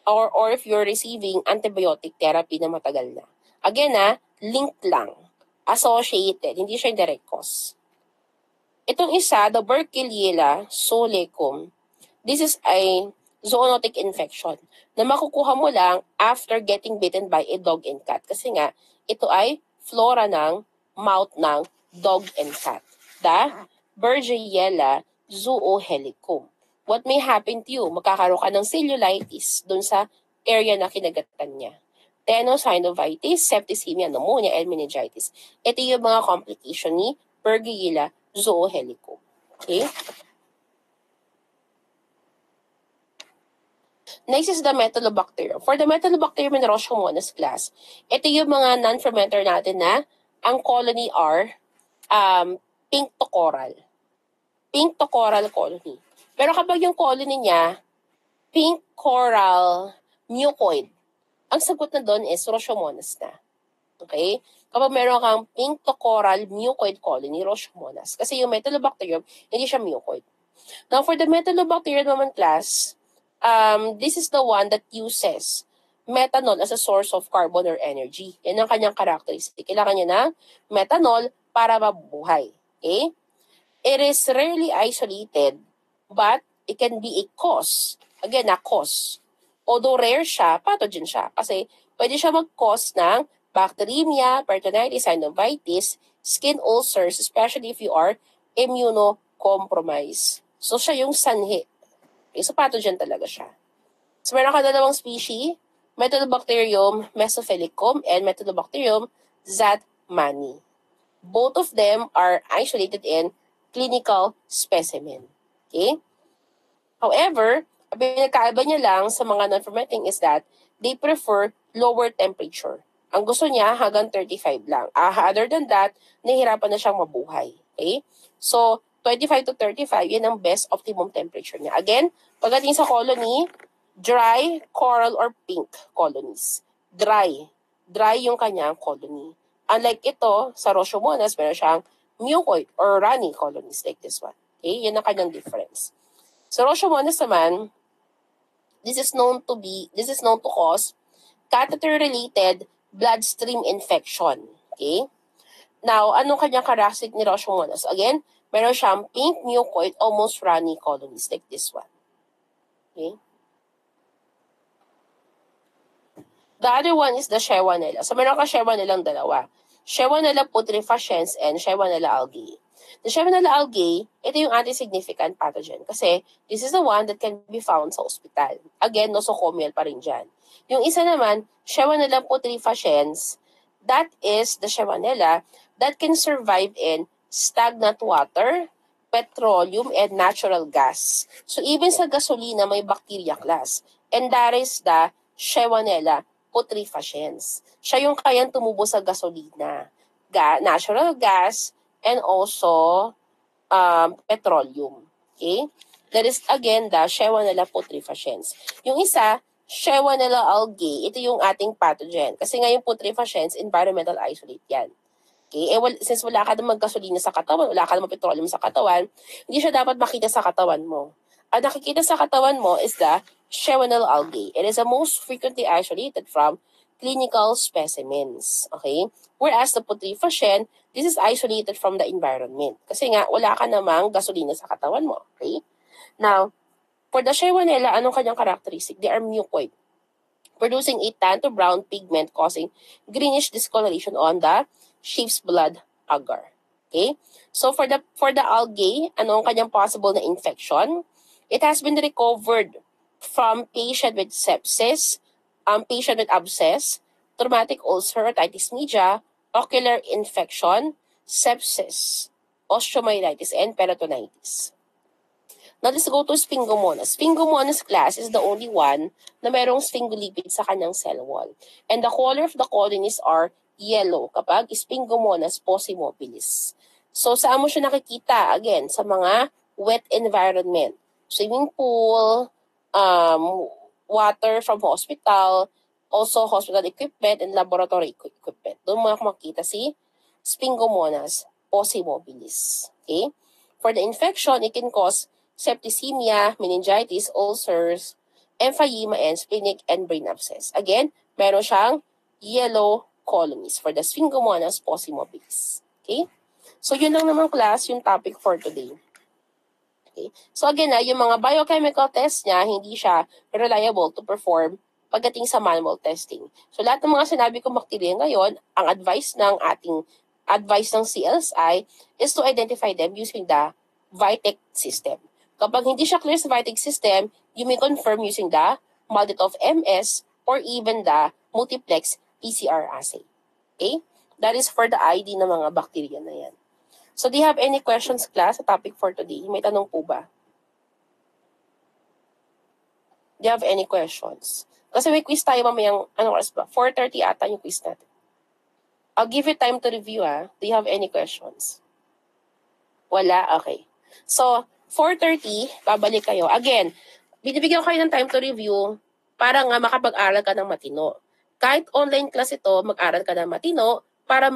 or if you're receiving antibiotic therapy na matagal na. Again, link lang. Associated, hindi siya direct cause. Itong isa, the Burkholderia solecum. This is a zoonotic infection na makukuha mo lang after getting bitten by a dog and cat. Kasi nga, ito ay flora ng mouth ng dog and cat. The Burkholderia zoohelicum. What may happen to you? Magkakaroon ka ng cellulitis dun sa area na kinagatan niya. Tenosynovitis, septicemia, pneumonia, and meningitis. Ito yung mga complication ni Burkholderia zoohelicum. Okay? Next is the Metallobacterium. For the Metallobacterium in Roscomonas class, ito yung mga non-fermenter natin na ang colony are pink to coral. Pink to coral colony. Pero kapag yung colony niya, pink coral mucoid, ang sagot na doon is Roscomonas na. Okay? Kapag meron kang pink to coral mucoid colony, Roscomonas. Kasi yung Metallobacterium, hindi siya mucoid. Now, for the Metallobacterium naman class, this is the one that uses methanol as a source of carbon or energy. Yan ang kanyang characteristic. Kailangan niya ng methanol para mabuhay. Okay? It is rarely isolated, but it can be a cause. Again, a cause. Although rare siya, pathogen siya. Kasi pwede siya mag-cause ng bacteremia, peritonitis, synovitis, skin ulcers, especially if you are immunocompromised. So, siya yung sanhi. Okay, so pathogen talaga siya. So, meron ka dalawang species, Metallobacterium mesophilicum and Metallobacterium zatmani. Both of them are isolated in clinical specimen. Okay? However, ang pinagkaiba niya lang sa mga non-fermenting is that they prefer lower temperature. Ang gusto niya hanggang 35 lang. Other than that, nahihirapan na siyang mabuhay. Okay? So, 25 to 35, yan ang best optimum temperature niya. Again, pagdating sa colony, dry, coral, or pink colonies. Dry. Dry yung kanyang colony. Unlike ito, sa Roscomonas, meron siyang mucoid or runny colonies like this one. Okay? Yan ang kanyang difference. Sa Roscomonas naman, this is known to cause catheter-related bloodstream infection. Okay? Now, anong kanyang characteristic ni Roscomonas? Again, meron siyang pink mucoid, almost runny colonies like this one. Okay? The other one is the Shewonella. So, meron ka Shewonella dalawa. Shewonella putrefaciens and Shewonella algae. The Shewonella algae, ito yung anti-significant pathogen kasi this is the one that can be found sa ospital. Again, nosocomial pa rin dyan. Yung isa naman, Shewonella putrefaciens, that is the Shewonella that can survive in stagnant water, petroleum, and natural gas. So, even sa gasolina, may bacteria class. And that is the Shewonella putrefaciens. Siya yung kayang tumubo sa gasolina, natural gas, and also petroleum. Okay? That is, again, the Shewonella putrefaciens. Yung isa, Shewonella algae, ito yung ating pathogen. Kasi nga yung putrefaciens, environmental isolate yan. Okay? Since wala ka namang gasolina sa katawan, wala ka namang petroleum sa katawan, hindi siya dapat makita sa katawan mo. Ang nakikita sa katawan mo is the Shewanel algae. It is the most frequently isolated from clinical specimens. Okay? Whereas the putrefacients, this is isolated from the environment. Kasi nga, wala ka namang gasolina sa katawan mo. Okay? Now, for the Shewanella, anong kanyang characteristic? They are mucoid, producing a tan to brown pigment causing greenish discoloration on the sheep's blood agar. Okay? So for the algae, ano ang kanyang possible na infection? It has been recovered from patient with sepsis, patient with abscess, traumatic ulcer, otitis media, ocular infection, sepsis, osteomyelitis, and peritonitis. Now, let's go to Sphingomonas. Sphingomonas class is the only one na merong sphingolipid sa kanyang cell wall. And the color of the colonies are yellow kapag Sphingomonas posimobilis. So, saan mo siya nakikita? Again, sa mga wet environment. Swimming pool, water from hospital, also hospital equipment and laboratory equipment. Doon mo makikita si Sphingomonas posimobilis. Okay? For the infection, it can cause septicemia, meningitis, ulcers, emphysema, and splenic and brain abscess. Again, meron siyang yellow colonies for the Sphingomonas posimobilis. Okay? So, yun lang naman class, yung topic for today. Okay? So, again, yung mga biochemical test niya, hindi siya reliable to perform pagdating sa manual testing. So, lahat ng mga sinabi kong bakterya ngayon, ang advice ng CLSI is to identify them using the Vitek system. Kapag hindi siya clear sa Vitek system, you may confirm using the MALDI-TOF MS or even the multiplex PCR assay. Okay? That is for the ID ng mga bacteria na yan. So, do you have any questions, class, sa topic for today? May tanong po ba? Do you have any questions? Kasi may quiz tayo mamayang, oras ba? 4:30 ata yung quiz natin. I'll give you time to review, Do you have any questions? Wala? Okay. So, 4:30, babalik kayo. Again, binibigyan ko kayo ng time to review para nga makapag-aral ka ng matino. Kahit online class ito, mag-aral ka ng matino para